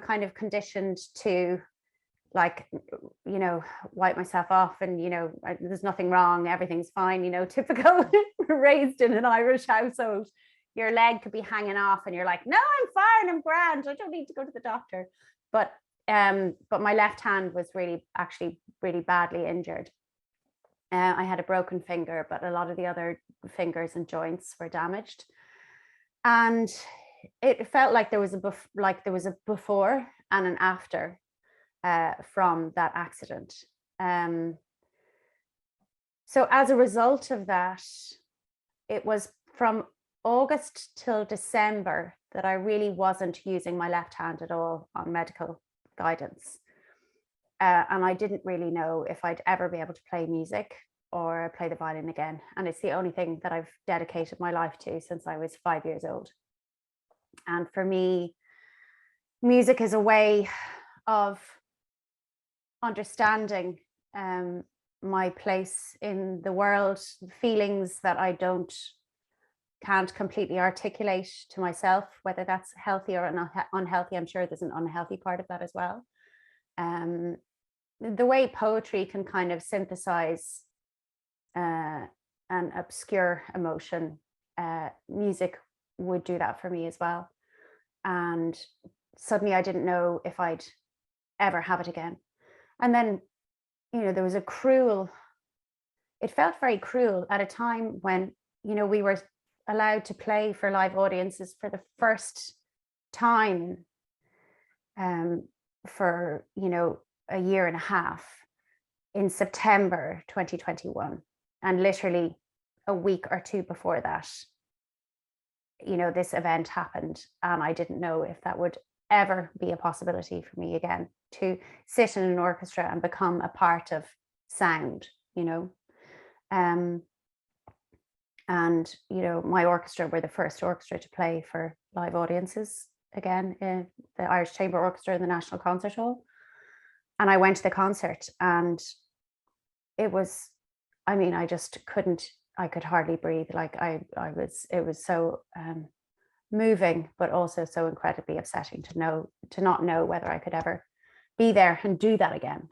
I'm kind of conditioned to, like, you know, wipe myself off and, you know, there's nothing wrong, everything's fine, you know, typical raised in an Irish household. Your leg could be hanging off and you're like, no, I'm fine, I'm grand, I don't need to go to the doctor. But my left hand was actually really badly injured. I had a broken finger, but a lot of the other fingers and joints were damaged. And it felt like there was a before and an after from that accident. So as a result of that, it was from August till December that I really wasn't using my left hand at all on medical guidance. And I didn't really know if I'd ever be able to play music or play the violin again. And it's the only thing that I've dedicated my life to since I was 5 years old. And for me, music is a way of understanding my place in the world, feelings that I can't completely articulate to myself, whether that's healthy or unhealthy. I'm sure there's an unhealthy part of that as well. The way poetry can kind of synthesize an obscure emotion, music would do that for me as well. And suddenly I didn't know if I'd ever have it again. And then, you know, there was it felt very cruel at a time when, you know, we were allowed to play for live audiences for the first time for, you know, a year and a half in September 2021. And literally a week or two before that, you know, this event happened, and I didn't know if that would ever be a possibility for me again, to sit in an orchestra and become a part of sound, you know. And, you know, my orchestra were the first orchestra to play for live audiences again, in the Irish Chamber Orchestra in the National Concert Hall. And I went to the concert, and it was, I mean, I could hardly breathe. Like it was so moving, but also so incredibly upsetting to not know whether I could ever be there and do that again.